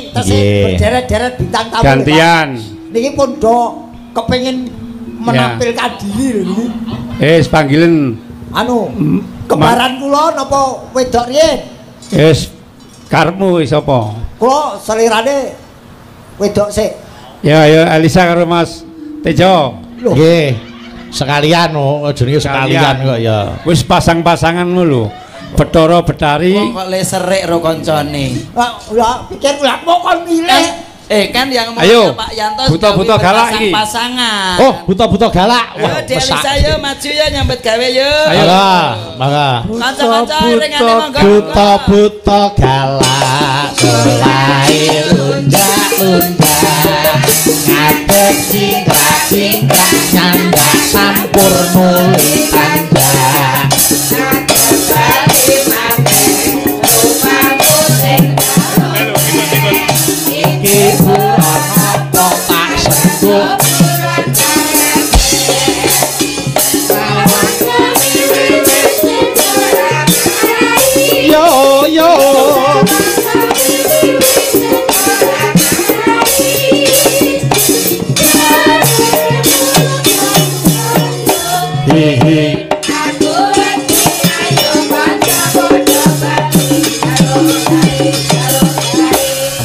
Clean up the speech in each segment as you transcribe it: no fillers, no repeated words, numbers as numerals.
Tasih berderet-deret bintang tamu. Gantian. Niki pun do kepengin menampilkan diri lho niki. Panggilen Anu, kembaran kula napa wedok riyen? Karepmu sapa? Kula selirane wedok sik. Ya Elisa karo Mas Tejo. Nggih. Sekalian jenenge sekalian kok ya. Wis pasang-pasanganmu lho. Bathara Betari. Kok le serik ro koncone. Lah pikir kula mau kon milih. Kan yang mau Pak Yanto buta-buta galak iki. Pasangan. Oh, buta-buta galak. Ayo Delisa yo maju yo nyambet gawe yo. Ayo. Mangga. Kanca-kanca ringane monggo. Buta-buta galak selain undak-undak. Ngadeg singkrak-singkrak nyandak sampur nuli tanda. Ibu apa tak sentuh yo yo hihi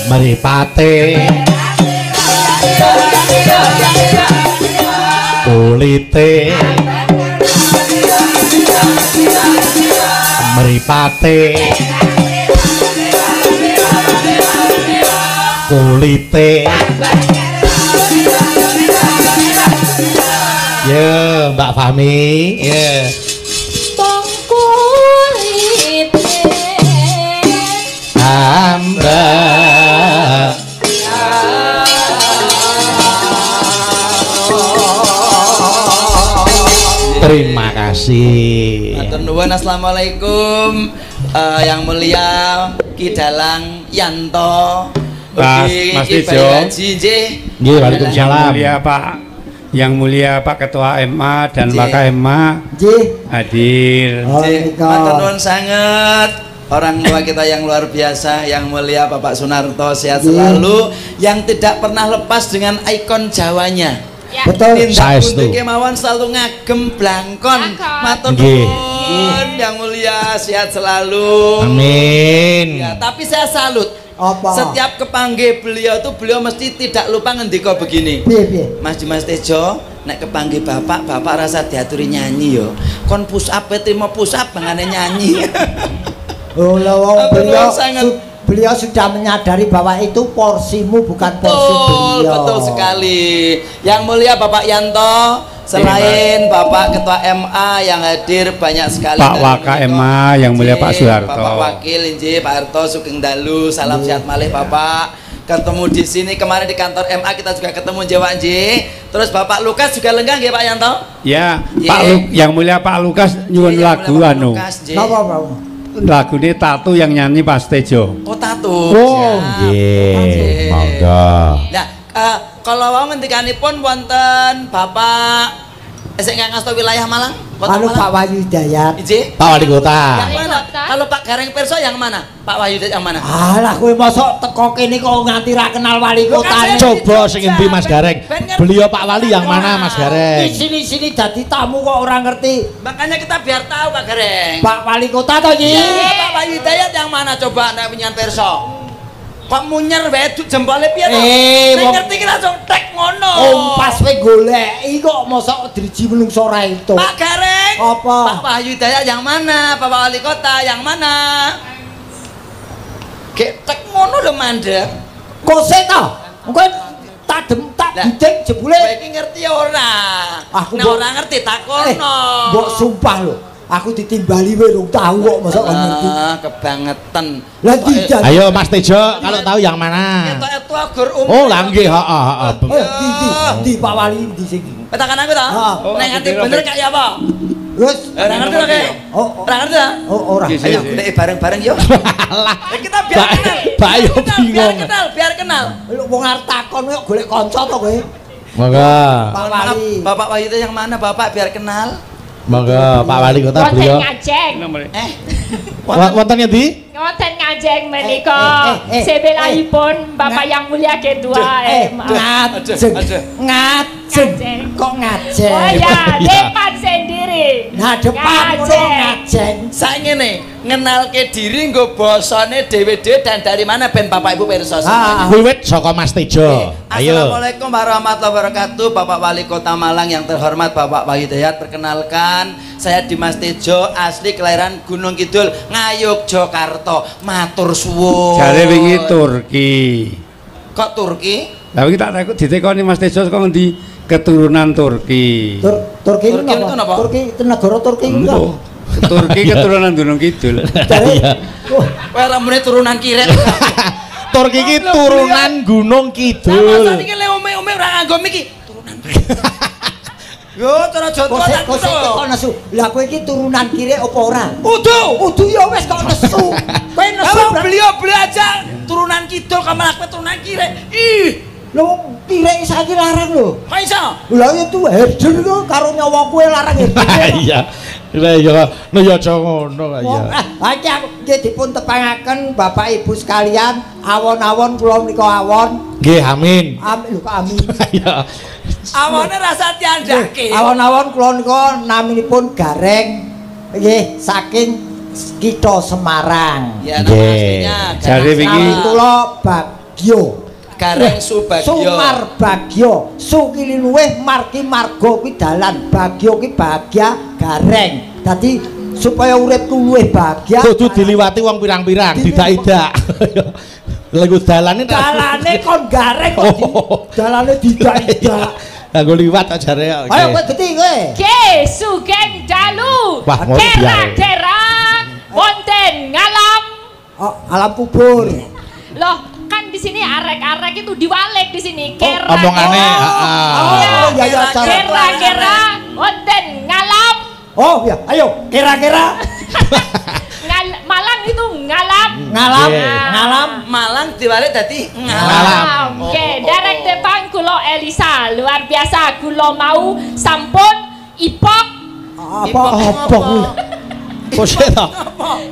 Maripate kulite Maripate kulite ya Mbak Fahmi ya hamba terima kasih. Matur nuwun, assalamualaikum. Yang mulia Ki Dalang Yanto. Mas Tejo. Nggih, waalaikumsalam. Yang mulia Pak Ketua MA dan Wakil MA hadir. Matur nuwun sangat. Orang tua kita yang luar biasa, yang mulia Bapak Sunarto, sehat selalu, yang tidak pernah lepas dengan ikon Jawanya. Betul. Tindak kemauan selalu ngagem blangkon. Matur nuwun, yang mulia sehat selalu. Amin. Ya, tapi saya salut. Apa? Setiap kepanggih beliau tuh beliau mesti tidak lupa ngendika begini. Mas Tejo, nek kepanggih bapak rasa diaturi nyanyi yo. Kon push up terima push up bangane nyanyi. Oh, beliau sudah menyadari bahwa itu porsimu bukan porsi beliau. Betul sekali. Yang mulia Bapak Yanto, selain Bapak Ketua MA yang hadir banyak sekali. Pak Waka MA yang mulia Pak Soeharto. Bapak Wakil Inji, Pak Harto Sugeng Dalu, salam sehat malih Bapak. Ketemu di sini kemarin di kantor MA kita juga ketemu Jawa Inji. Terus Bapak Lukas juga lenggang ya Pak Yanto? Ya, yang mulia Pak Lukas nyuwun lagu anu. Lagu ini Tatu yang nyanyi Pak Tejo. Oh Tatu. Oh nggih. Monggo. Nah, kalau wau ngendikanipun wonten Bapak sing ngasta wilayah Malang? Anu Pak Wahyu Hidayat. Iji? Pak Wali Kota. Yang mana? Kalau Pak Gareng Pirso yang mana? Pak Wahyu Hidayat yang mana? Alah kowe mosok teko kene kok nganti ra kenal wali kota. Coba sing endi Mas Gareng? Beliau Pak Wali yang mana Mas Gareng? Di sini dadi tamu kok orang ngerti. Makanya kita biar tahu Pak Gareng. Pak Wali Kota to iki? Pak Wahyu Hidayat yang mana coba nek penyan Pirso? Kok munyer wae jempole piye to? Nek ngerti ki langsung tek ngono. Pas kowe goleki kok mosok driji menungso ra itu. Pak Gareng. Apa? Pak Wahyu Hidayat yang mana? Pak Wali Kota yang mana? Gek tek ngono lho mandek. Kose to? Engko tak bidik jebule. Kowe iki ngerti ora? Nek ora ngerti takono. Mbok sumpah lho. Aku ditimbali wae rung tahu kok mosok ngerti. Kebangetan. Lah ayo Mas Tejo kalau tahu yang mana? Ketok gur Oh lah nggih, heeh. Di Pak Wali di sini. Petakan aku to? Nek ngerti bener kaya apa? Wes, ora ngerti lho kek. Ora ngerti ta? Ora. Ayo golek bareng-bareng yo. Alah. Kita biar kenal. Bayo bingung. Biar kenal. Wong arep takon kok golek kanca to kowe. Monggo. Pak Wali. Bapak Wahyu itu yang mana Bapak biar kenal? Monggo Pak Wali Kota beliau. Wonten ngendi? Wonten Ngajeng menika. Sebelahipun Bapak yang mulia ketua Ngajeng. Kok ngajeng? Oh ya, depan sendiri. Nah, depan ngajeng. Sak ngene, ngenalke diri nggo basane dhewe-dhewe dan dari mana ben Bapak Ibu pirsa. Wiwit saka Mas Tejo. Ayo. Assalamualaikum warahmatullahi wabarakatuh. Bapak Wali Kota Malang yang terhormat Bapak Wahyu Dayat, perkenalkan saya Dimas Tejo, asli kelahiran Gunung Kidul, Ngayog, Jakarta. Matur suwun. Jare wingi Turki. Kok Turki? Lah iki tak ditekoni Mas Tejo saka ngendi? Keturunan Turki. Turki itu apa? Turki itu negara Turki itu. Turki keturunan Gunung Kidul. Kowe ora muni turunan kirek. Turki iki turunan Gunung Kidul. Lah masa iki le ome-ome ora nganggo miki turunan. Yo cara joto tak kok nesu. Lah kowe iki turunan kirek apa ora? Udu ya wis kok nesu. Kowe nesu beliau aja turunan kidul kamal kowe turunan kirek. Ih, lho kirek saiki larang lho. Kok iso? Lah itu herder itu karo nyawa kowe larang herder. Iya. Lah ya no ya aja ngono kok ya. Iki aku dipun tepangaken Bapak Ibu sekalian, awon-awon kula menika awon. Nggih, amin. Amin lho kok amin. Iya. Awone rasa diandake. Awon-awon kula nika naminipun Gareng. Nggih, saking Kitha Semarang. Ya nama aslinya. Jare wingi kula Bagyo. Gareng Subagyo. Sumar Bagyo. Sukili luweh margi marga kuwi dalan. Bagyo ki bahagia, Gareng. Dadi supaya uripku luwih bahagia. Kudu diliwati wong pirang-pirang, didak-idak. Lha dalane kon Gareng kok. Dalane didak-idak. Nggo liwat kok jare. Ayo kowe geti kowe. Ke Sugeng Dalu. Kera-kera wonten ngalam. Oh, alam kubur. Loh, kan di sini arek-arek itu diwalek di sini. Kera. Omongane, heeh. Kera-kera wonten ngalam. Oh, ya. Ayo, kera-kera. Malang itu ngalam. Ngalam. Malang diwalek dadi ngalam. Oke, derek depan kulo Elisa. Luar biasa kulo mau sampun ipok. Apa kuwi? Kok seta?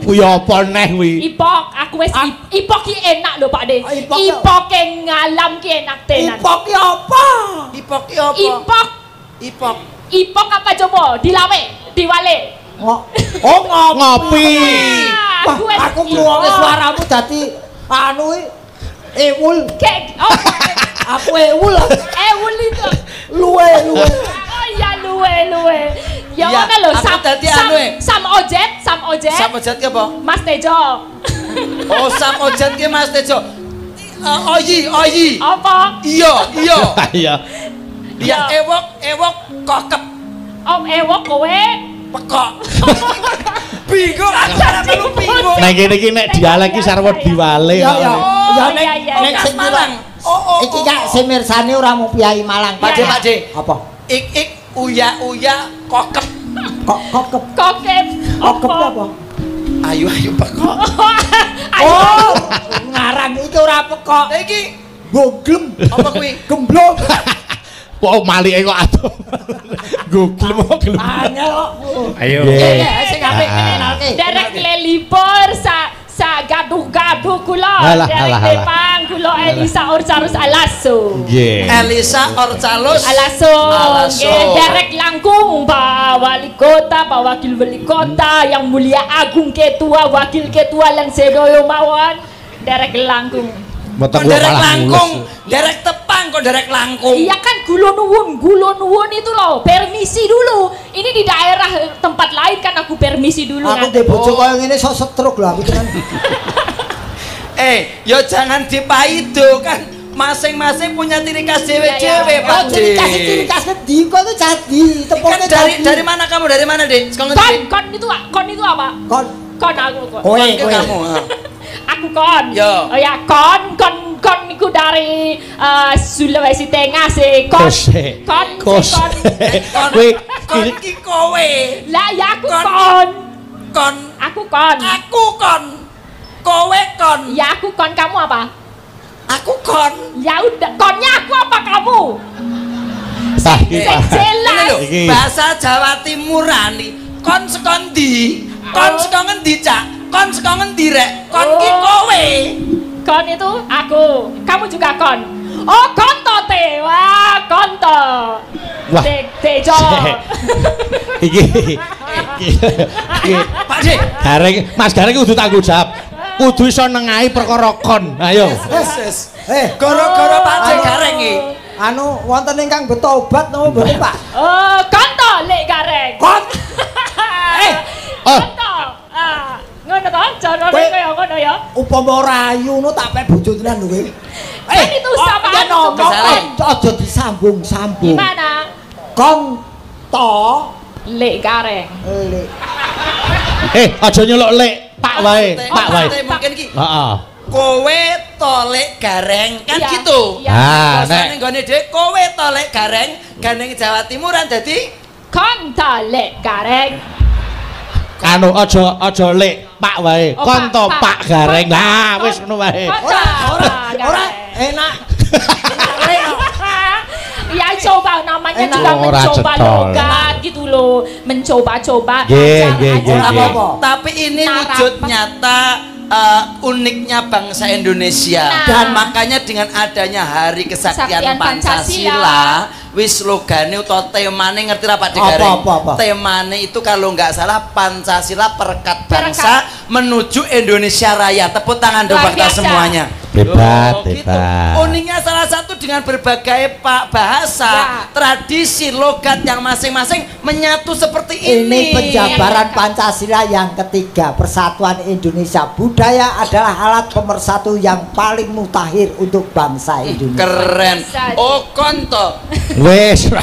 Kuwi apa neh kuwi? Ipok, aku wis ipok ki enak lho Pak De. Ipok ke ngalam ki enak tenan. Ipok ki apa? Ipok apa coba? Dilawe, diwale. Ngopi. Wah, aku ngrungokne suaramu dadi anu ewul. Aku ewul. Ewul itu. Luwe. Oh iya luwe. Ya ngono lho, Sam Ojet. Sam Ojet ki apa? Mas Tejo. Oh, Sam Ojet ki Mas Tejo. Oyi. Apa? Iya. Iya. Ewok kokep. Om ewok kowe pekok. Bingung acara melu bingung. Nek kene iki nek dialek iki sarwa diwale. Ya nek sing Malang. Iki gak semirsane ora mau piyai Malang. Pak De. Apa? Ik uya kokep. Kokep apa? Ayo pekok. Oh, ngarang iki ora pekok. Iki goglem. Apa kuwi? Gemblong. Kok malike kok adoh. Goglem kok gelem. Ayo. Sing apik kenalke. Derek lelipur sa gaduh-gaduh kula. Derek Depang kula Elisa Orcalus Alaso. Nggih. Elisa Orcalus Alaso. Nggih, derek langkung Pak Wali Kota, Pak Wakil Wali Kota, yang mulia Agung Ketua, Wakil Ketua lan sedoyo mawon. Derek langkung. Derek langkung, derek tepang kok derek langkung. Iya kan gulo nuwun itu loh, permisi dulu. Ini di daerah tempat lain kan aku permisi dulu. Aku ndek bojo koyo ngene sok stroke lho aku tenan. Ya jangan dipaido kan. Masing-masing punya ciri khas dewe-dewe, Pak. Ciri khas endi kok itu jadi tepungnya dari mana kamu? Dari mana, Dek? Kon itu apa? Kon aku kok. Kowe kamu. Aku kon. Yo. Oh ya kon niku dari Sulawesi Tengah sih. Kon ki kowe. Lah ya aku kon. Aku kon. Kowe kon. Ya aku kon, kamu apa? Aku kon. Ya udah, konnya aku apa kamu? Sing jelas. Bahasa Jawa Timurani. Kon saka ndi? Kon saka ngendi, Cak? Kon saka ngendi rek? Kon ki kowe. Kon itu aku. Kamu juga kon. Oh, konto te. Wah, konto. Wah. Tejo. Iki. Pak Dik. Gareng, Mas Gareng kudu tanggung jawab. Kudu iso nengahi perkara kon. Ayo. Gara-gara Pak Dik Gareng iki. Anu wonten ingkang betobat napa mboten, Pak? Oh, konto lek gareng. Konto. Ngono to, carane kaya ngono ya. Upama rayu no tak pek bojo tenan lho kowe. Kan itu sama aja disambung-sambung. Gimana? Konto Lek gareng. lek. Aja nyeluk lek, Pak wae, Pak wae. Mungkin ki. Heeh. Kowe tolek gareng kan Iya, gitu. iya. Ah, Nek nggone dhewe kowe tolek gareng, gandeng Jawa Timuran dadi Konto lek gareng. Anu aja lek, Pak wae. Oh, Konto Pak, Pak Gareng. Nah, wis ngono wae. Ora enak. Ya coba namanya juga Ora mencoba cetol. logat gitu loh, mencoba-coba. Nggih. Tapi ini wujud nyata uniknya bangsa Indonesia. Nah. Dan makanya dengan adanya Hari Kesaktian Kesaktian Pancasila, wis slogane utawa temane ngerti ra Pak Dik Gareng? Apa? Temane itu kalau nggak salah Pancasila perekat bangsa menuju Indonesia Raya. Tepuk tangan dong Luar buat kita biasa. semuanya. Hebat, Gitu. hebat. Uniknya salah satu dengan berbagai bahasa, tradisi, logat yang masing-masing menyatu seperti Ini ini. penjabaran Pancasila yang ketiga. Persatuan Indonesia. Budaya adalah alat pemersatu yang paling mutakhir untuk bangsa Indonesia. Keren. Oh konto. Wis.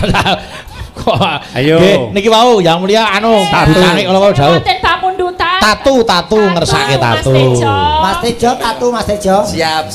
Kok Ayo. Nggih, niki wau yang mulia anu tarik kalau wau jauh. Wonten pamundutan. Tatu ngersake tatu. Mas Tejo, tatu Mas Tejo. Siap.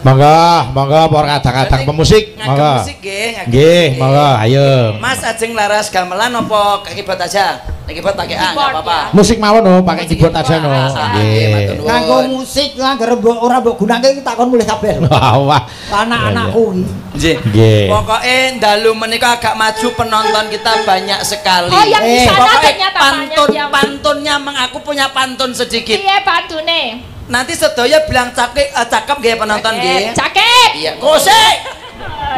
Monggo para kadang-kadang pemusik. Ngagem Monggo. musik nggih. Nggih, monggo ayo. Mas ajeng laras gamelan apa keyboard aja? Keyboard pakai A enggak apa-apa. Musik mawon no, pakai keyboard aja no. Nggih. Nganggo musik nganggo ora mbok gunakake tak kon mulih kabeh. Wah. Anak-anakku iki. Nggih. Nggih. Pokoke dalu menika agak maju penonton kita banyak sekali. Oh, yang di sana Pokoknya ternyata banyak pantunnya aku punya pantun sedikit. Iya pantune. Nanti sedaya bilang cakep nggih penonton nggih. Cakep. Iya, kosek.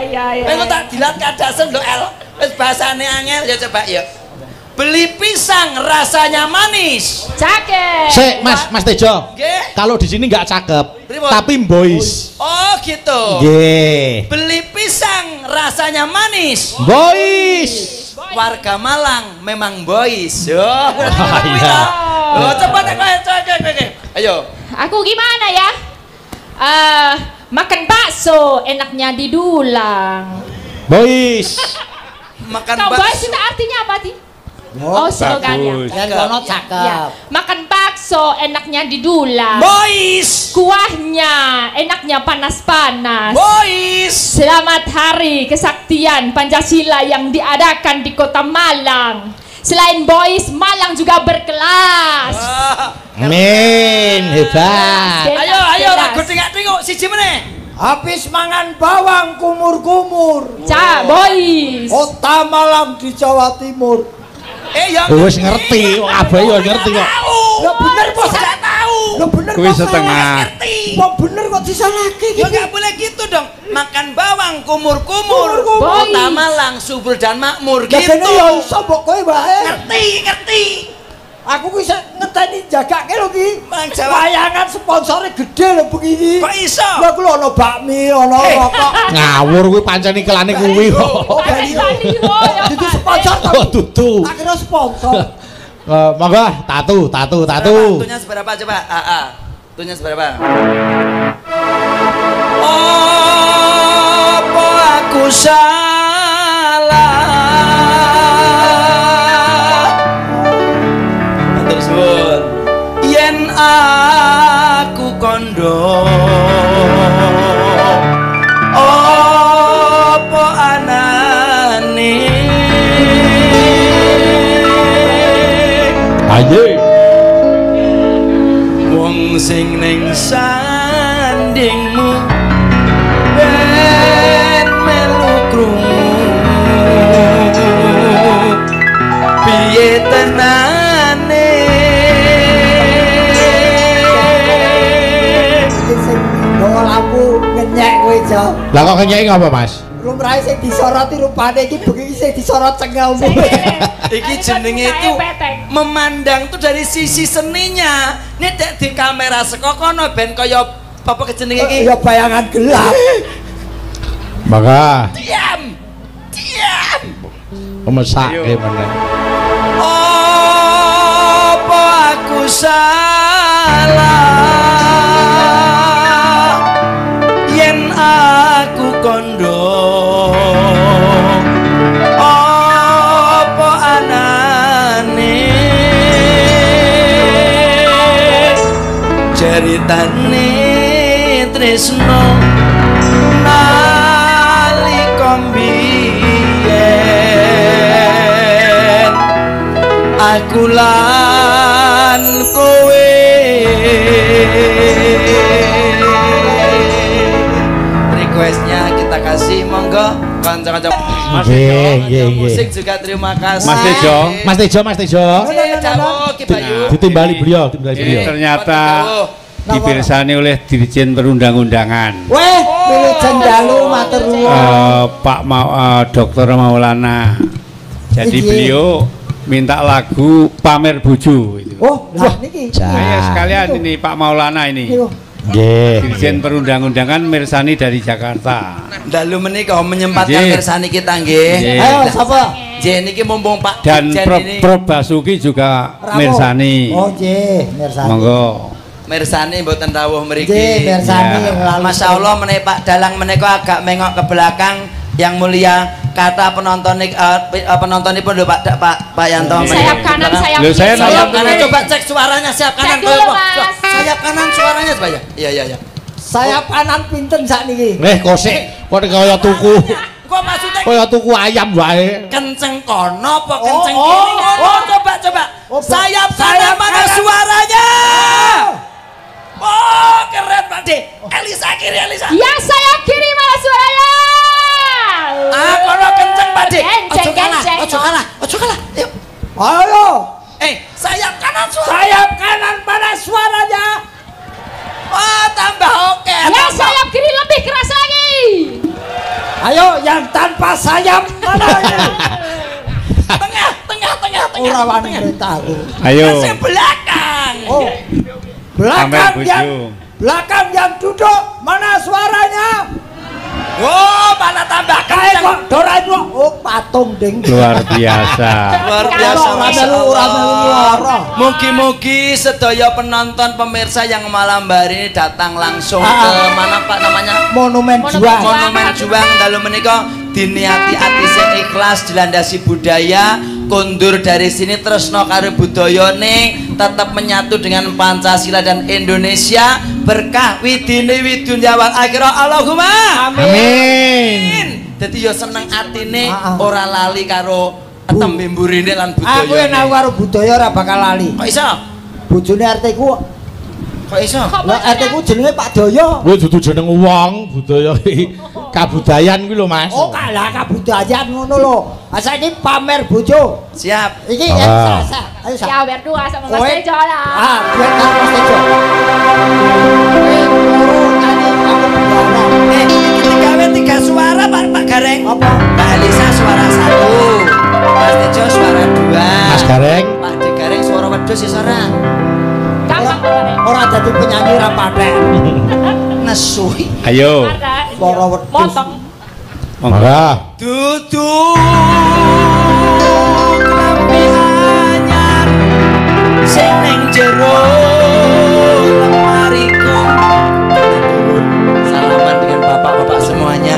Iya. Engko tak dilat kadasen lho El. Wis bahasane angel ya coba ya. Beli pisang rasanya manis. Cakep. Sik, Mas Tejo. Nggih. Kalau di sini nggak cakep, Pripun? tapi boys. Oh gitu. Nggih. Beli pisang rasanya manis. Boys. Warga Malang memang boys. Yo. Iya. Oh, cepat kowe. Ayo. Aku gimana ya? Makan bakso enaknya didulang. Boys. Makan Kau bahas bakso. itu artinya apa sih? Oh, slogannya. bagus. yang kono Ya. cakep. Makan bakso enaknya didulang. Boys. Kuahnya enaknya panas-panas. Boys. Selamat Hari Kesaktian Pancasila yang diadakan di Kota Malang. Selain boys, Malang juga berkelas. Amin, hebat. Ayo lagu tengok siji meneh. Habis mangan bawang kumur-kumur. Boys. Kota Malang di Jawa Timur. Ya Wis ngerti, kok kabeh yo ngerti kok. Ya bener kok saya tahu. Ya bener Kuwi kok setengah. Kok bener kok disalahke Ya gitu. nggak boleh gitu dong. Makan bawang kumur-kumur. Kumur-kumur. Kota Malang subur dan makmur Ya gitu. kene ya iso mbok kowe wae. Ngerti. Aku ku iso ngenteni jagake lho ki. Mang Jawa. Wayangan sponsore gede lho begini. Kok iso? Lah ku ono bakmi, ono rokok. Ngawur kuwi pancen iklane kuwi kok. Oh, baliho. Itu sponsor Oh, tutu. tak kira sponsor. Monggo tatu. Tunya seberapa coba? Tunya seberapa? Apa aku salah? Matur suwun. Yen aku kondo apa anane? Ayo. Wong sing ning sandingmu ben melu krungu Jo. Lah kok kenyek apa, Mas? Lumrahe sing disoroti rupane iki bengi sing disorot cengelmu. Iki jenenge itu memandang tuh dari sisi seninya. Nek di kamera saka kono ben kaya apa jenenge iki? Ya bayangan gelap. Maka Diam. mesake meneh. Apa aku salah yen aku kondo apa anane ceritane tresno nalika mbiyen aku lan kowe requestnya kita kasih monggo kanca-kanca Mas musik juga terima kasih Mas Tejo Ditimbali beliau. ini ternyata dipirsani oleh Dirjen Perundang-undangan Weh, Wilujeng dalu matur nuwun. Pak Dr. Maulana. Jadi beliau minta lagu Pamer Bojo itu. Oh, lah niki. Saya sekalian ini Pak Maulana ini. Nggih. Dirjen Perundang-undangan mirsani dari Jakarta. dalu menika menyempatkan kersani kita nggih. Ayo sapa? Nggih niki mumpung Pak Dan Dirjen ini Prof Basuki juga mirsani. Oh, nggih, mirsani. Monggo. mirsani mboten rawuh mriki. Nggih, mirsani Ya. lalu. Masyaallah menika Pak Dalang menika agak mengok ke belakang yang mulia kata penontonipun lho Pak Yanto. Sayap kanan, sayap Loh, saya kiri. Sayap kanan coba cek suaranya sayap kanan Cek dulu, Mas. sayap kanan suaranya supaya. Iya. Sayap kanan pinten sakniki? Kosek kok kaya tuku. Kok maksudnya Kaya tuku ayam wae. kenceng kono apa kenceng Oh, kiri? oh. Coba. Oh, Sayap kanan sayap mana kanan. suaranya? Oh, keren Pak De. Elisa kiri Elisa. Ya sayap kiri malah suaranya. Kono kenceng Pak De. Kenceng, kenceng. Ojo kalah. Yuk. Ayo. Sayap kanan suara. Sayap kanan mana suaranya? Wah, tambah oke. Ya sayap kiri lebih keras lagi. Ayo yang tanpa sayap mana? Tengah. Ora wani perintah aku. Ayo. Yang belakang. Oh. Pamer Bojo. Belakang yang duduk mana suaranya? Oh, malah tambah Kae kenceng. kok dorain oh patung ding. Luar biasa. Luar biasa Masya Allah. Allah. Mugi-mugi sedaya penonton pemirsa yang malam hari ini datang langsung ke mana Pak namanya? Monumen Juang. Monumen Juang dalu menika diniati ati sing ikhlas dilandasi budaya kondur dari sini tresno karo budayane tetap menyatu dengan Pancasila dan Indonesia berkah widine widunya wal akhirah Allahumma Amin. dadi yo seneng atine ora lali karo tembe mburine lan budaya Aku yen aku karo budaya ora bakal lali. kok iso? Bojone RT-ku Kok iso? lah RT-ku jenenge Pak Doyo. Kuwi dudu jeneng wong, budaya iki kabudayan kuwi lho, Mas. Oh kalah kabudayan ngono lho. Saiki pamer bojo. Siap. Iki Ah. ayo Ya berdua sama Mas Tejo lah. biar karo Mas Tejo. Iki digawe 3 suara Pak Gareng. Apa? Mbak Elisa suara 1. Mas Tejo suara 2. Mas Gareng. Pak De Gareng suara wedhus ya suara. Gampang banget. Ora dadi penyanyi ra patek. Nesuhi. Ayo. Suara wedhus. Motong. Monggo. Duduk lambe anyar sing ning jero lemariku. Salaman dengan bapak-bapak semuanya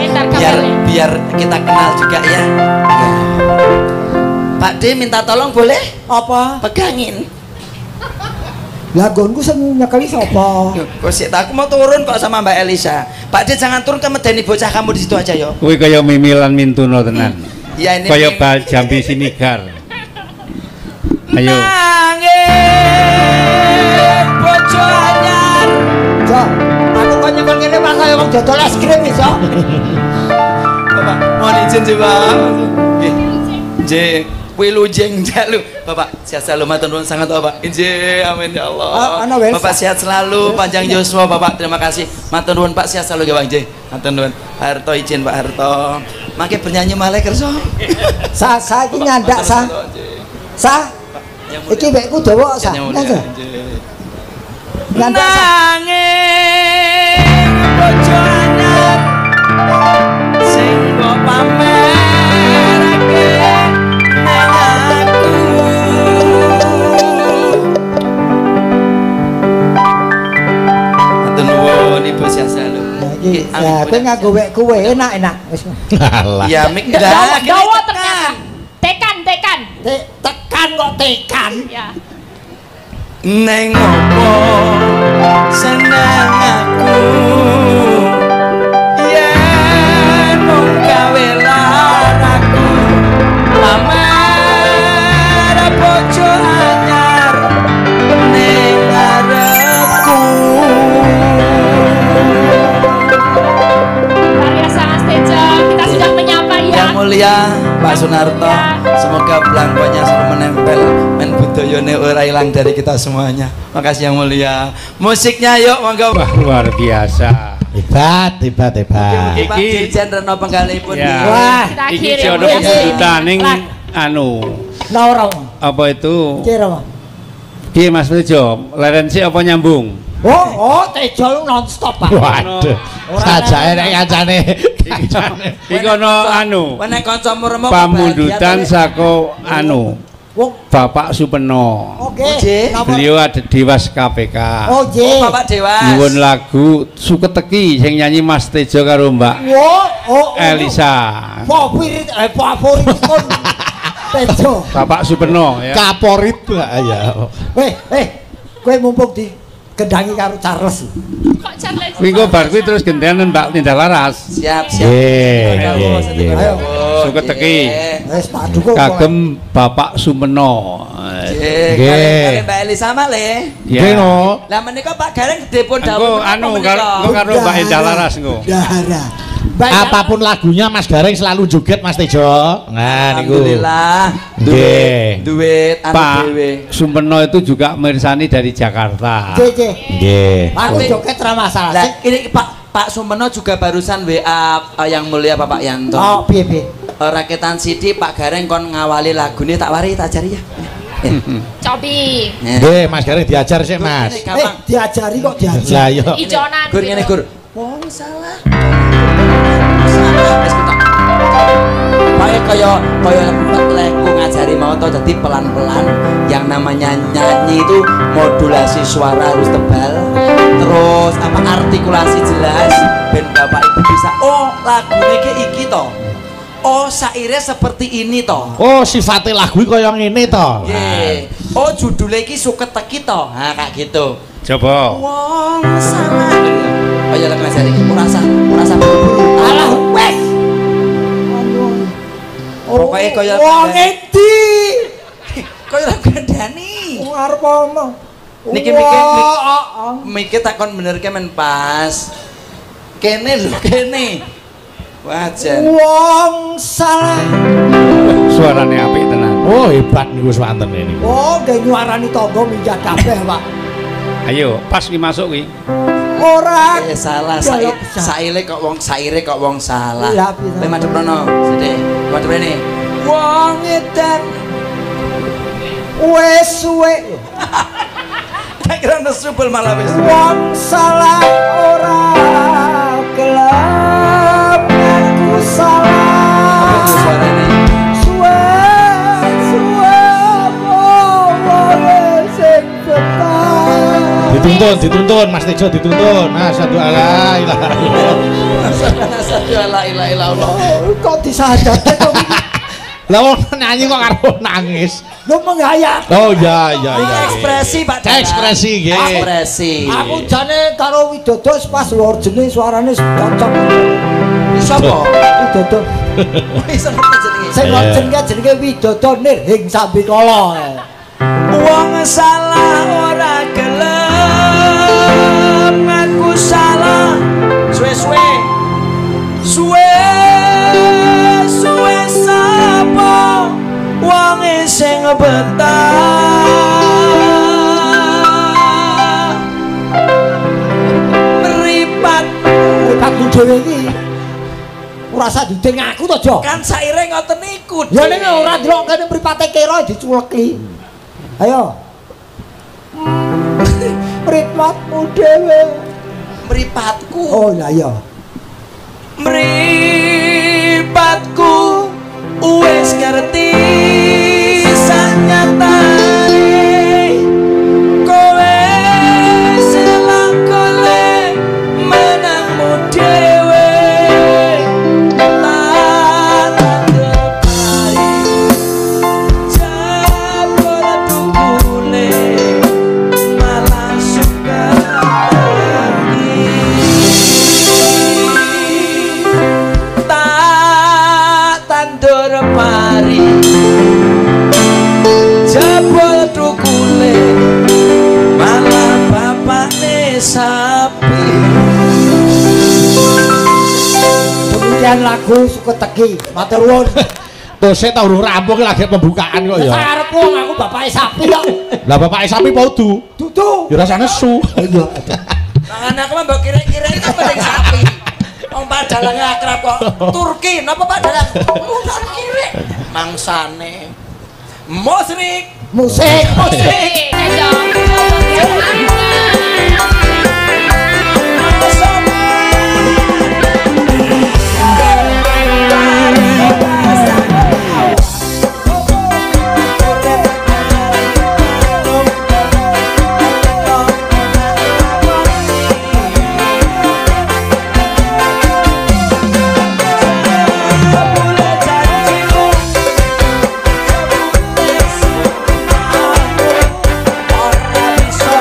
biar kita kenal juga ya. Pak D minta tolong boleh? Apa? Pegangin. Lah gonku sing nyekeli sapa? Kok sik aku mau turun kok sama Mbak Elisa. Pak D jangan turun ke medeni bocah kamu di situ aja yo. Kuwi kaya mimilan mintuno tenan. Ya ini Kaya Jambi Sinigar. Ayo. Nanging bojo anyar. Jo, aku kok nyekel kene Pak kaya wong dodol es krim iso. Bapak, mohon izin coba. Nggih. J. Wilujeng Jalu. Bapak sehat selalu, matur nuwun sangat Bapak. Injih, amin ya Allah. Bapak sehat selalu, panjang yuswa Bapak. Terima kasih. Matur nuwun Pak, sehat selalu ya Bang. Injih. Matur nuwun. Pak Harto izin Pak Harto. Mangke bernyanyi malih kersa. Saiki nyandak Sa. Iki mbekku dawa sa. Nyandak. Nanging bojo anyar sing mbok pamerake nang aku. Matur nuwun Ibu sehat selalu. Ya, kowe nganggo wekku wae enak-enak wis. Ya mik dawa tekan. Tekan kok tekan. Ya. Neng opo seneng aku yen mung gawe laraku pamer bojo anyar ning ngarepku. Luar biasa Mas Tejo, kita sudah menyapa ya. Yang mulia Pak Sunarto, semoga belangkonya selalu menempel, budayane ora hilang dari kita semuanya. Makasih yang mulia. Musiknya yuk monggo. Wah, luar biasa. Hebat. Iki Dirjen Reno penggalipun. Wah, iki jono kebudaning anu. Loro. Apa itu? Kira. Piye Mas Tejo? Leren sik apa nyambung? Oh, Tejo non stop Pak. Waduh. Sajake nek kancane. Iki ono anu. Nek kancamu remuk pamundutan saka anu. Bapak Supeno. Oke. Beliau ada Dewas KPK. Oh, nggih. Bapak Dewas. Nyuwun lagu Suketeki sing nyanyi Mas Tejo karo Mbak Elisa. Favoritipun Tejo. Bapak Supeno ya. Kaporit ya. Kowe mumpung di gendangi karo Charles. Kok Charles? Kuwi kok bar kuwi terus gentenan Mbak Tindak Laras. Siap. Ayo. Suketeki. Wis Pak Dukung. Kagem Bapak Sumeno. Nggih. Mbak Elisa malih. Nggih no. Lah menika Pak Gareng dipun dawuh anu karo Mbak Tindak Laras engko. Apapun lagunya Mas Gareng selalu joget Mas Tejo. Nah niku. Alhamdulillah. Duit anu dhewe. Sumeno itu juga mirsani dari Jakarta. Nggih. Aku joget ra masalah. Lah ini Pak Sumeno juga barusan WA yang mulia Bapak Yanto. Oh, piye? Raketan Sidi Pak Gareng kon ngawali lagune tak wari tak ajari ya. Cobi. Nggih, Mas Gareng diajar sik, Mas. Diajari kok diajar. Lah yo. Ijonan. Gur ngene Gur. Wong salah. Wis ketok. Pae kaya lekku ngajari mau to jadi pelan-pelan. Yang namanya nyanyi itu modulasi suara harus tebal. Terus apa artikulasi jelas ben Bapak Ibu bisa lagune iki to. Saire seperti ini toh. Sifatnya lagu kaya ngene toh. Nggih. Judulnya iki Suketeki toh. Nah, kayak gitu. Coba. Wong salah. Ya lek ngajari merasa buru-buru. Alah wes. Pokoke kaya wong endi? Kaya lagu kandhani. Arep omong. Niki mikir takon bener ke men pas. Kene lho kene. Wajan. Wong salah. Suarane apik tenan. Hebat niku swanten niku. Nggih nyuarani tangga minjat kabeh, Pak. Ayo, pas ki masuk ki. Ora salah saire kok wong salah. Kowe madhep rono, sithik. Madhep rene. Wong edan wis suwe. Tak kira nesubul malah wis. Wong salah ora gelem aku salah. Suarane suwe sing betah. Dituntun Mas Tejo dituntun. Asyhadu alla ilaha illallah. Asyhadu alla ilaha illallah. Kok disahadate kok. Lah wong nyanyi kok karo nangis. Lu menghayat. Iya. Ekspresi Pak. Ekspresi nggih. Ekspresi. Aku jane karo Widodo pas lor jenenge suarane cocok. Sapa? Widodo. Wis ngerti jenenge. Sing jenenge Widodo Nirhing Sambikala. Wong salah ora gelem aku salah. Suwe sapa wong dhewe iki ora usah duding aku to, Jo. Kan saire ngoten niku. Ya ning ora ndelok kene mripate kira diculeki. Ayo. Mripatmu dhewe. Mripatku. Oh, lah iya. Mripatku wis ngerti sanyatane kowe selangkole menangmu dhewe tatandepari jabur dukune malah suka tandur pari jebol tukule malah bapakne sapi. Demikian lagu Suketegi. Matur nuwun. Tuh sik ta urung rampung lagi pembukaan kok ya. Arep wong aku bapake sapi kok. Lah bapake sapi paudu. Dudu. Ya rasane su. Iya. Mangan aku mah mbok kira-kira iki penting sapi. Wong padalange akrab kok. Turki napa padalang? Kira mangsane. Musrik. Musik. Musik. Ora bisa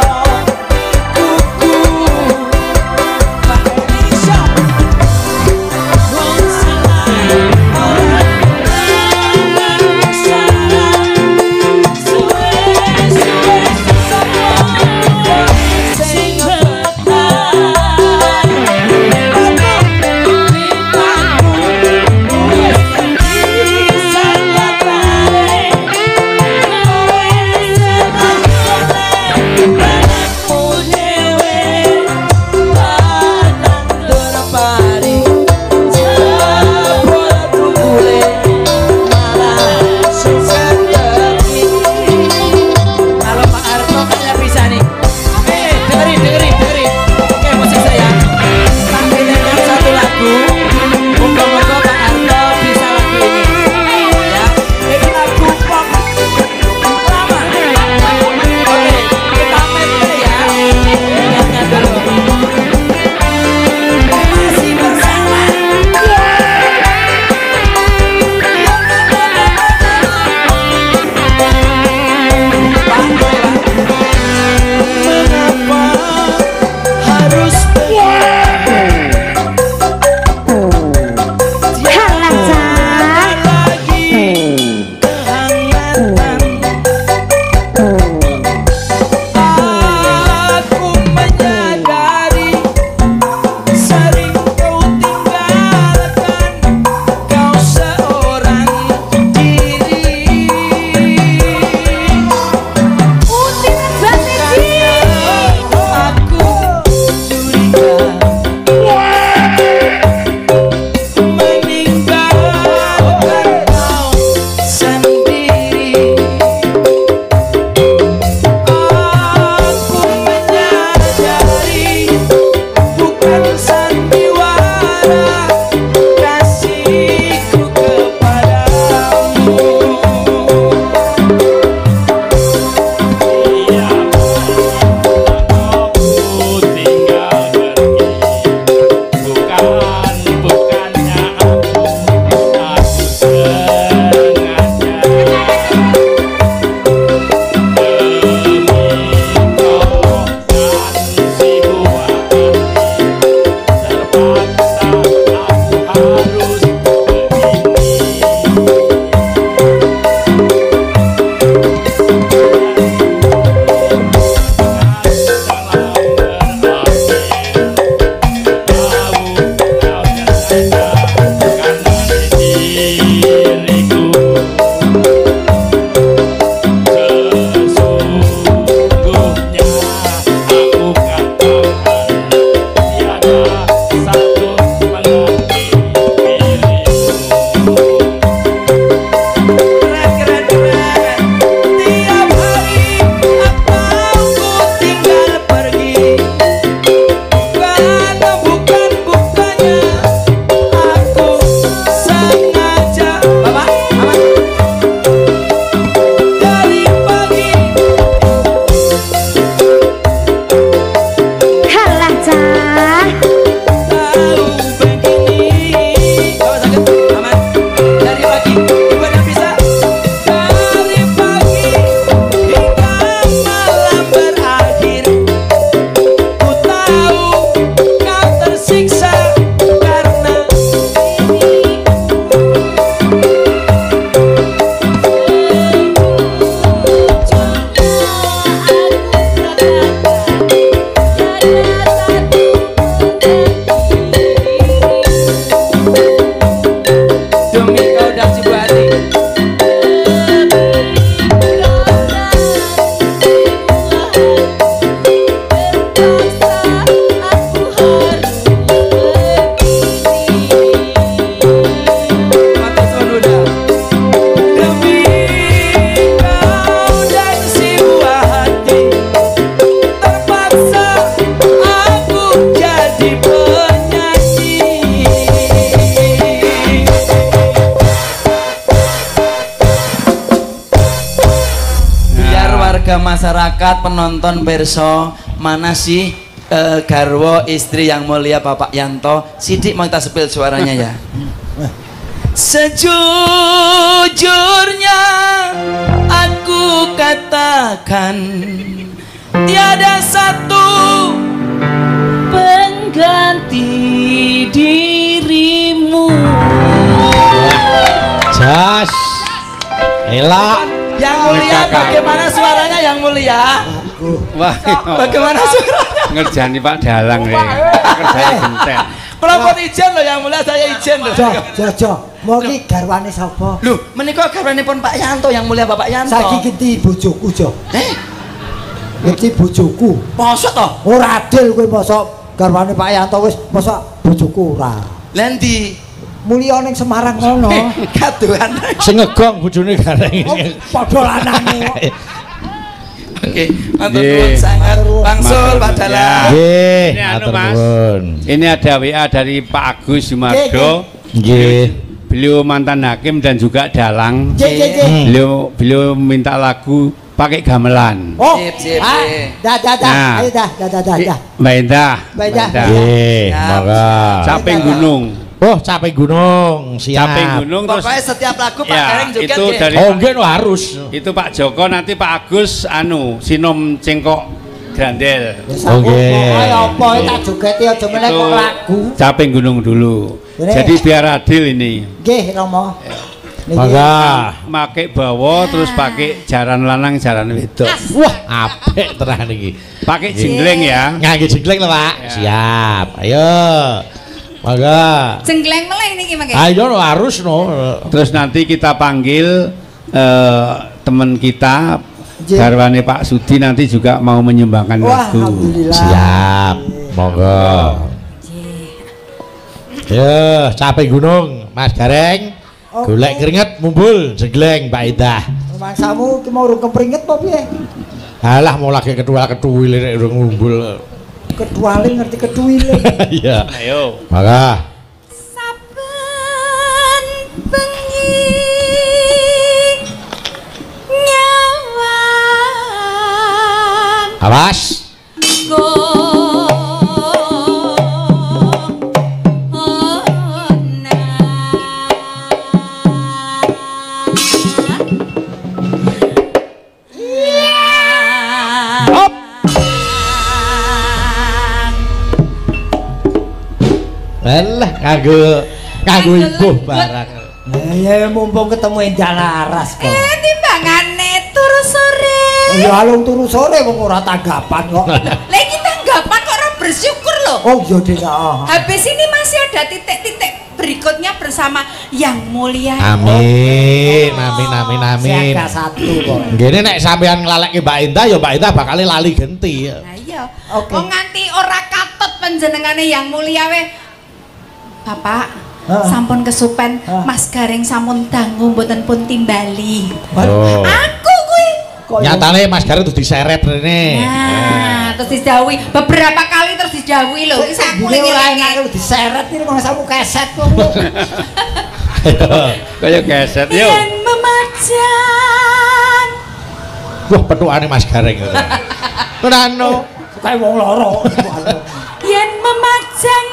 warga masyarakat penonton perso, mana sih garwo istri yang mulia Bapak Yanto? Sidik mau kita sepil suaranya ya. Sejujurnya aku katakan tiada satu pengganti dirimu. Jas elak. Yang mulia bagaimana suaranya yang mulia? Wah, bagaimana suaranya? Ngerjani Pak Dalang nih. Kerjanya gentel. Kalau izin loh yang mulia, saya izin loh. Jo, mau ki garwane sapa? Lho, menika garwanipun Pak Yanto yang mulia Bapak Yanto. Saiki kinti bojoku, Jo. Iki bojoku. Mosok to? Ora adil kowe mosok garwane Pak Yanto wis mosok bojoku ora. Lah ndi? Mulya ning Semarang ngono. Kaduan. Sing ngegong bojone gareng. Padha lanange. Oke, matur nuwun sangat Bangsul Pak Dalang. Nggih, Ini anu matur Mas. nuwun. Ini ada WA dari Pak Agus Sumardo. Nggih. Beliau mantan hakim dan juga dalang. Nggih. Beliau minta lagu pakai gamelan. Oh, Sip. dah. Nah. Ayo dah. Mbak Indah. Mbak Indah. Nggih, monggo. Caping Gunung. Oh, capek gunung, siap. Caping Gunung terus. Pokoknya setiap lagu Pak Ya, Gareng juga itu nggih. dari Oh, nggih harus. itu Pak Joko, nanti Pak Agus sinom cengkok grandel. Oke. Ayo apa tak jogeti aja meneh kok lagu. Caping Gunung dulu. Ini. Jadi biar adil ini. Nggih, Romo. Mangga. Pakai bawa terus pakai jaran lanang jaran wedok. Wah, apik tenan iki. Pakai jingling ya. Ngangge jengkleng lho, Pak. Ya. Siap. Ayo. Mangga. Jengkleng meleh niki mangke. Ayo no, harus no. Terus nanti kita panggil teman kita garwane Pak Sudi nanti juga mau menyumbangkan Wah, lagu. alhamdulillah. Siap. Monggo. Ya, capek gunung, Mas Gareng. Oke. Golek keringet mumbul, jegleng Mbak Indah. Mangsamu ki mau urung kepringet apa piye? Alah mau lagi ketua-ketuwi nek urung mumbul. Keduale ngerti keduwile. Iya. Ayo. Maka Saben bengi nyawan awas. Hop. Alah kanggo ibuh barang. Ya mumpung ketemu Endah Laras kok. timbangane turu sore. Ya alung turu sore wong ora tanggapan kok. Lah iki tanggapan kok ora bersyukur loh. Oh iya Dek. Habis ini masih ada titik-titik berikutnya bersama yang mulia. Amin, amin. Siaga satu kok. Ngene nek sampean nglalekke Mbak Indah ya Mbak Indah bakal lali genti. Lah iya. Oke. Wong nganti ora katut panjenengane yang mulia we. Bapak, sampun kesupen Mas Gareng sampun dangu mboten pun timbali. Oh. Aku kuwi. Nyatane Mas Gareng terus diseret rene. Nah, terus didhawuhi beberapa kali terus didhawuhi lho. Iki sak Mulai mulai ora enak lu diseret iki mangsamu keset kok. Kayak keset yuk. Yen memajang. Wah, petukane Mas Gareng. Tenano. Kayak wong loro. Yen memajang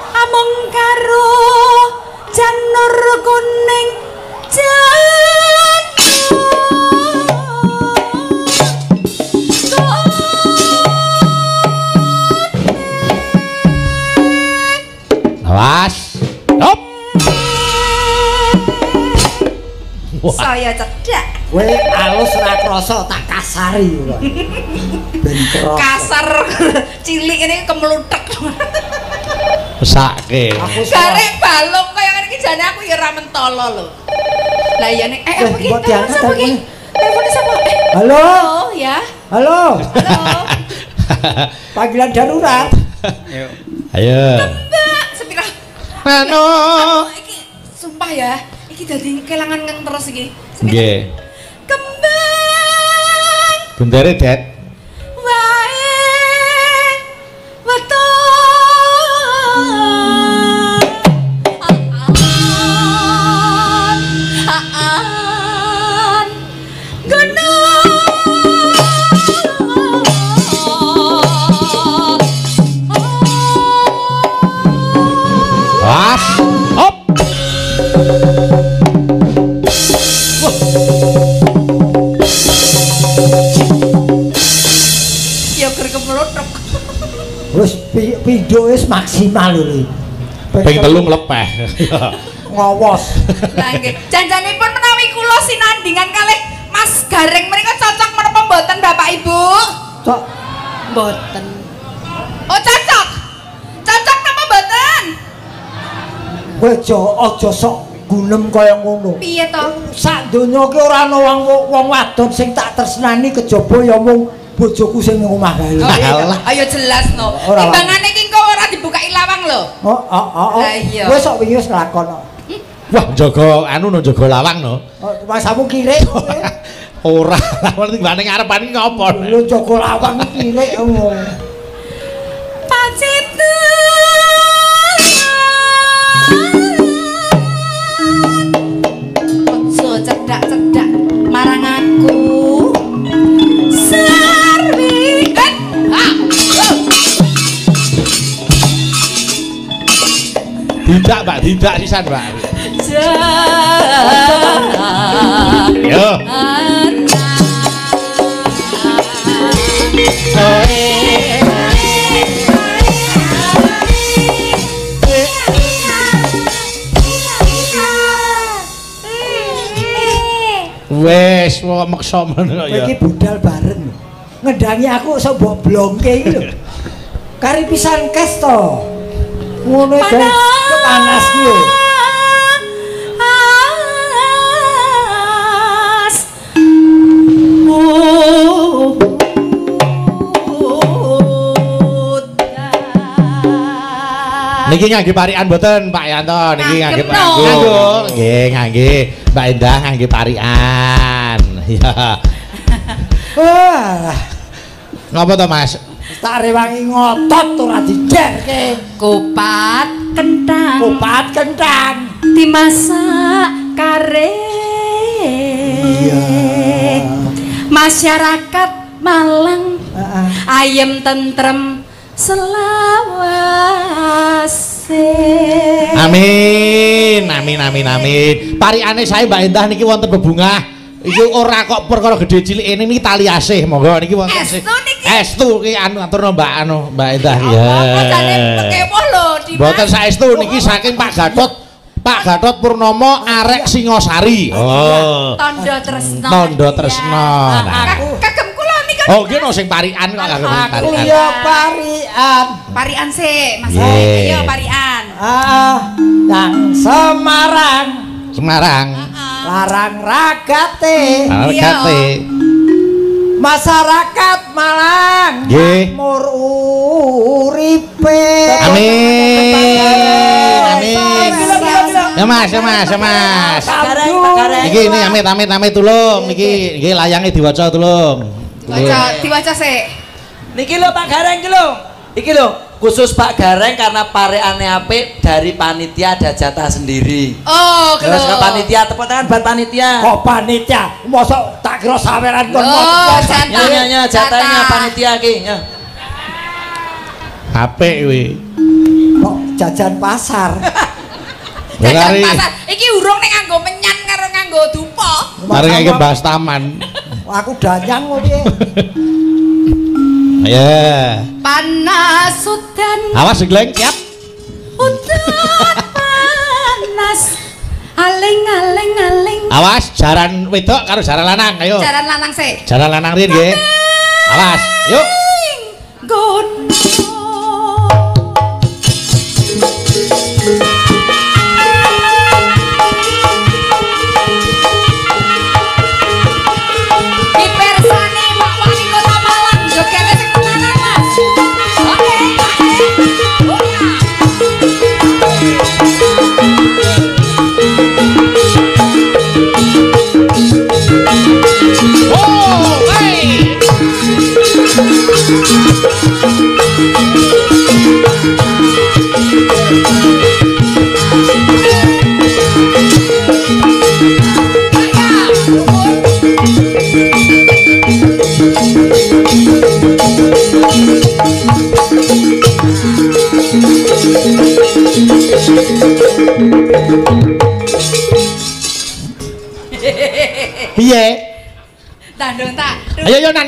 amung karo janur kuning Awas. Hop. saya cedak. Kowe alus ra krasa tak kasari kok. Ben krasa. Kasar cilik ini kemlutek. Pesake. Aku Garek balung kaya ngene iki jane aku ya ora mentolo lho. Lah iya nek apa iki? kok diangkat Sapa iki? Telepone sapa? Halo. Oh, ya. Halo. Halo. Panggilan darurat. Ayo. Mbak, sepira? Anu. Iki sumpah ya, iki dadi kelangan ngeng terus iki. Nggih. Kembang Bendere, Det. wae weton. Gunung induk wis maksimal lho. Ping 3 lepeh. Ngowos. Lah nggih. Janjanipun menawi kula sinandingan kalih Mas Gareng menika cocok menapa mboten Bapak Ibu? Cok. Mboten. Oh cocok. Cocok napa mboten? Kowe aja sok gunem kaya ngono. Piye to? Sak donya ki ora ana wong wadon sing tak tresnani kejaba ya mung bojoku sing ning omah kae. Ayo jelas no. Timbangane ki engko ora dibukai lawang lho. Oh. Lah iya. Kowe sok wingi wis nglakon. Wah, jaga anu no jaga lawang no. Masamu kirik. Ora, lawang timbane ngarepan iki ngopo? Lho jaga lawang iki kirik ngono. Pacitu. Ojo cedak-cedak marang aku. Sarwi. Tidak, Mbak, tidak sisan, Mbak. Yo. Wes, wong meksa ngono ya. Iki budal bareng. Ngendangi aku sok mbok blongke iki lho. Kari pisan kes to. Ngono guys, panas ki. Niki ngangge parikan mboten Pak Yanto, niki ngangge nggih ngangge Mbak Endah ngangge parikan. Ya. Wah. Ngapa to, Mas? Tak rewangi ngotot ora diderke. Kupat kentang. Kupat kentang Dimasak kare. Iya. Masyarakat Malang ayem tentrem selawase. Amin. Parikane sae Mbak Endah niki wonten bebungah. Iki ora kok perkara gedhe cilik ini niki tali asih. Monggo niki wonten Estu niki. Estu ki anu aturno Mbak Endah ya. Apa jane pekewoh lho Dimas. Mboten saestu niki saking Pak Gatot Purnomo arek Singosari. Oh. Tondo tresno. Tondo tresno. Kagem kula nika. Oh, nggih no sing parikan kok kagem parikan. Aku ya parikan. Parikan sik, Mas. Yeah. Ayo parikan. Nang Semarang. Larang ragate. Masyarakat Malang makmur uripe. Amin. Ya Mas. Niki ini amit tulung niki nggih layange diwaca tulung. Diwaca sik. Niki lho Pak Gareng iki lho. Iki lho khusus Pak Gareng karena pareane apik dari panitia ada jatah sendiri. Oh, terus ke panitia tepuk tangan buat panitia. Kok panitia? Mosok tak kira saweran kon. Ya jatahnya panitia iki ya. Apik kuwi. Kok jajan pasar. Jajan pasar. Iki urung nek nganggo menyan karo nganggo dupa. Mari ngeke bahas taman. Aku danyang kok piye. Ya. Panas udan. Awas Gleng, siap. Udan panas. Aling. Awas jaran wedok karo jaran lanang, ayo. Jaran lanang sik. Jaran lanang riyen nggih. Awas, yuk. Gunung. Piye? Tandung tak. Ayo nan.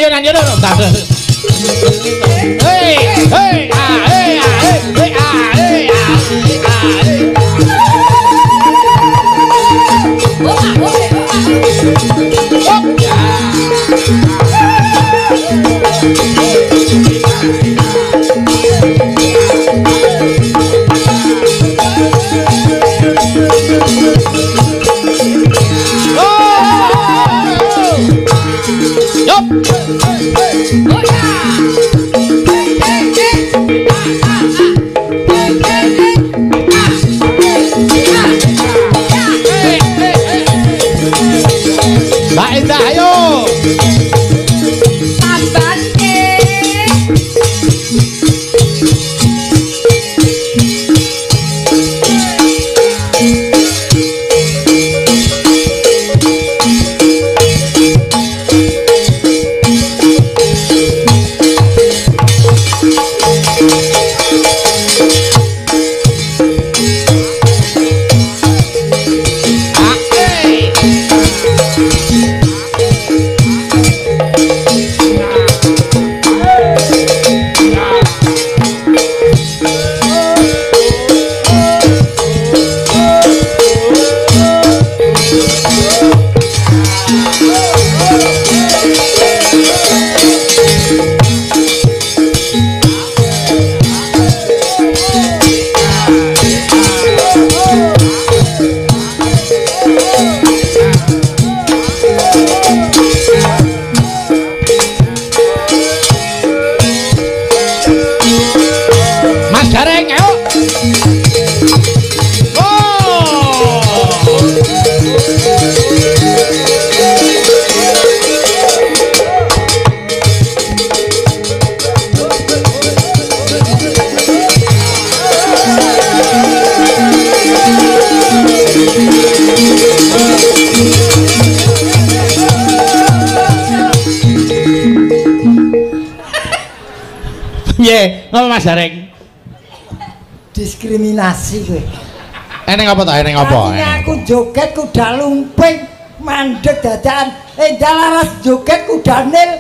Ngapa Mas Gareng? Diskriminasi kowe. Eneng apa to? Eneng apa? Aku joget kuda lumping, mandeg dadakan. Dalaras joget kuda nil.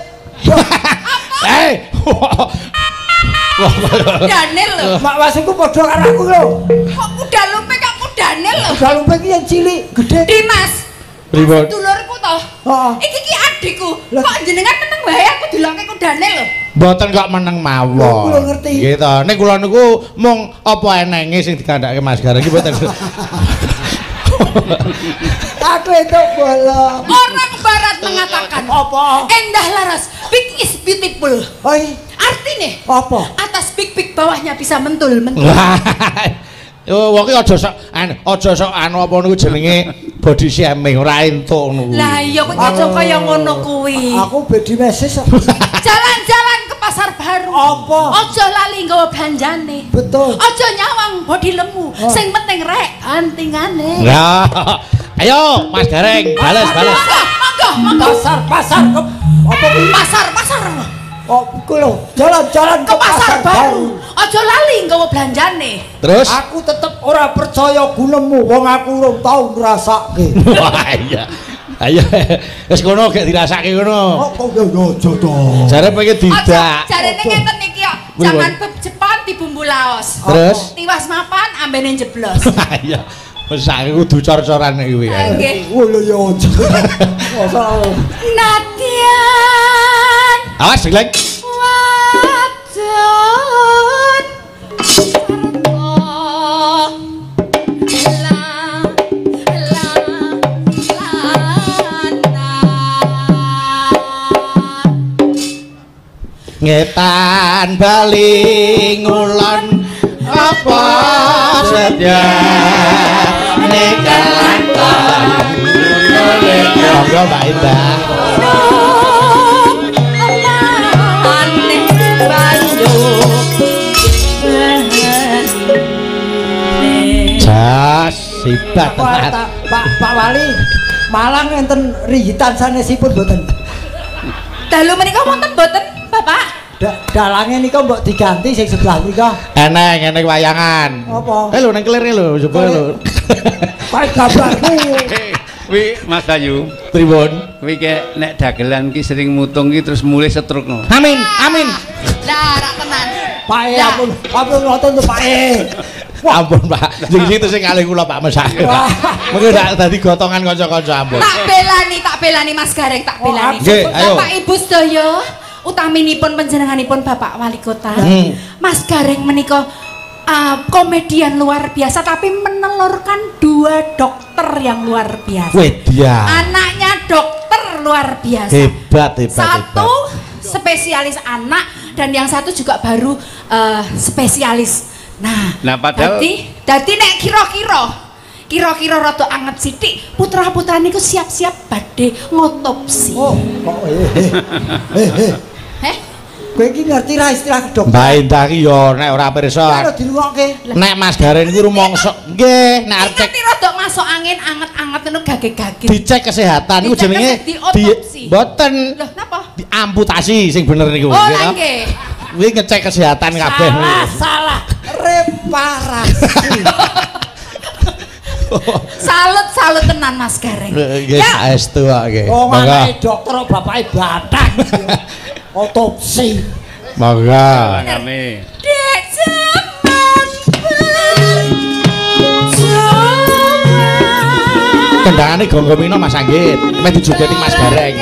Daniel lho. Mak wasku padha karo aku lho. Kok kuda lumping kok kuda Daniel lho. Kuda lumping iki yang cilik, gede. Dimas. Pripun? Dulurku to. Heeh. Iki ki adikku. Kok jenengan meneng wae aku dilokke kuda Daniel lho. Mboten kok meneng mawon. Kula ngerti. Gitu. Nek kula niku mung apa enenge sing dikandhake Mas Gareng iki mboten. Aku entuk bola. Orang barat mengatakan Apa? Endah laras, big is beautiful. Oi, Artinya apa? atas big bawahnya bisa mentul-mentul. Yo wong iki aja sok anu apa niku jenenge body shaming ora entuk ngono. Lah iya kok aja kaya ngono kuwi. Aku bedi meses. Jalan-jalan ke pasar baru. Apa? Aja lali nggawa belanjane. Betul. Aja nyawang bodi lemu. Sing penting rek antingane. Lah. Ayo Mas Gareng, bales. Monggo. Pasar apa kuwi? Pasar. Oh, iku lho, jalan-jalan Ke pasar baru. Aja lali nggawa belanjane. Terus? Aku tetep ora percaya gunemu, wong aku urung tau ngrasake. Wah iya. Ayo wis ngono gek dirasake ngono. Oh, kok yo aja to. Jare pengen tidak. Jarene ngeten iki kok. Jangan beb Jepang di bumbu Laos. Terus? Tiwas mapan ambene jeblos. Iya. Wis saiki kudu cor-coran iki kuwi. Nggih. Oh lho yo aja. Masa Nadian. Awas Gleng. Wadon. Ngetan bali ngulon apa setia nikalan monggo Mbak Indah. Jas sibat Pak Wali Malang enten rigitan sanesipun mboten. Dalu menika wonten mboten, Bapak? Dalange nika mbok diganti sing sebelah mrika. Eneng wayangan. Apa? Lho nang kelirne lho, coba lho. Pak gambarku. Kuwi Mas Ayu. Pripun? Kuwi kek nek dagelan ki sering mutung ki terus mulai setrukno. Amin, amin. Lah, rak tenan. Pak E ampun ngoten to Pak E. Ampun Pak, sing situ sing kalih kula Pak Mas. Mengko dak dadi gotongan kanca-kanca ampun. Tak belani Mas Gareng, tak belani. Nggih, ayo. Bapak Ibu sedaya, utaminipun panjenenganipun Bapak Wali Kota. Mas Gareng menika komedian luar biasa tapi menelurkan 2 dokter yang luar biasa. Wedya. Anaknya dokter luar biasa. Hebat. Satu spesialis anak dan yang satu juga baru spesialis. Nah padahal dadi nek kira-kira rada anget sithik, putra-putrane iku siap-siap badhe ngotopsi. Oh, kok kowe iki ngerti ra istilah dokter? Mbak Indah ki yo nek ora pirsa. Nek dirungokke. Nek Mas Garen iki rumangsa nggih, nek arep ngerti rada masuk angin anget-anget ngono gage-gage. dicek kesehatan niku jenenge mboten. Lho, napa? Diamputasi sing bener niku. Oh, nggih. Kuwi ngecek kesehatan kabeh. Salah. Reparasi. Salut tenan Mas Gareng. Nggih, saestu kok nggih. Oh, anake dokter bapake batang. Otopsi. Monggo. Dek zaman kendangane gonggomino Mas Anggit, meh dijogeti Mas Gareng.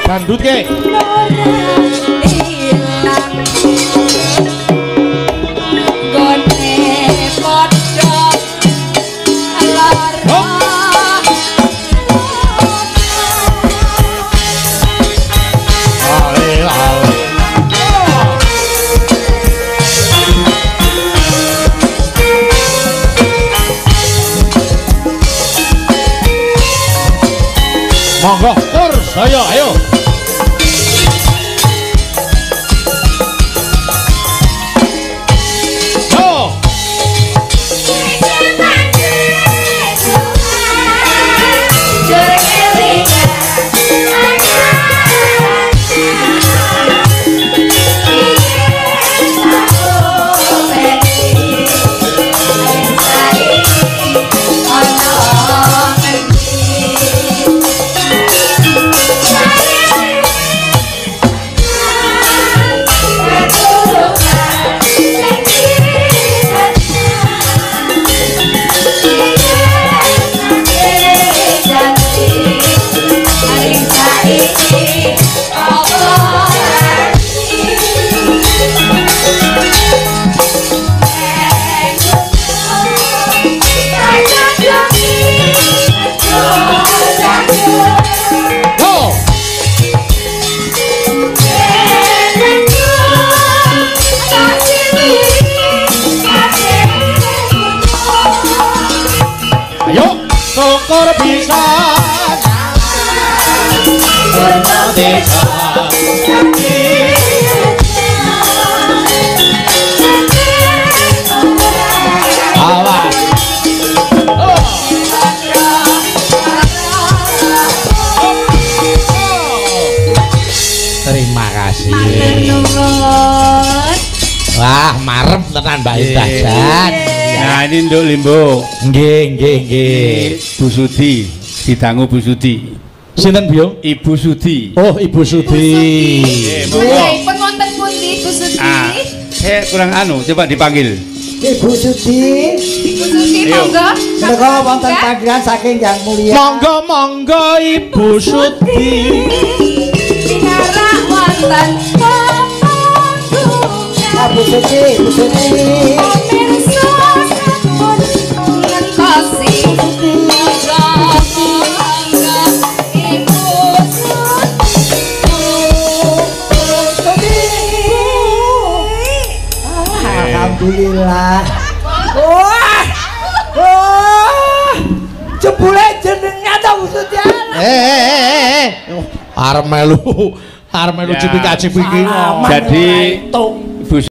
Dandut ke? Monggo, tur saya ayo. Yeah. Yuk syukur bisa Purna desa awas terima kasih wah marem tenan Mbak Indah Jan. Nah ini nduk Limbo. Nggih. Bu Sudi, didangu Bu Sudi. Sinten Biyo? Ibu Sudi. Oh, Ibu Sudi. Pun wonten pundi Ibu Sudi? Kurang anu, coba dipanggil. Ibu Sudi. Ibu Sudi monggo. Monggo wonten panggilan saking Yang Mulia. Monggo Ibu Sudi. Pinarak wonten Ibu Sudi, Ibu Sudi. Alhamdulillah. Wah. Jebule jenenge ta Usutya. Arep melu cipika-cipiki. Jadi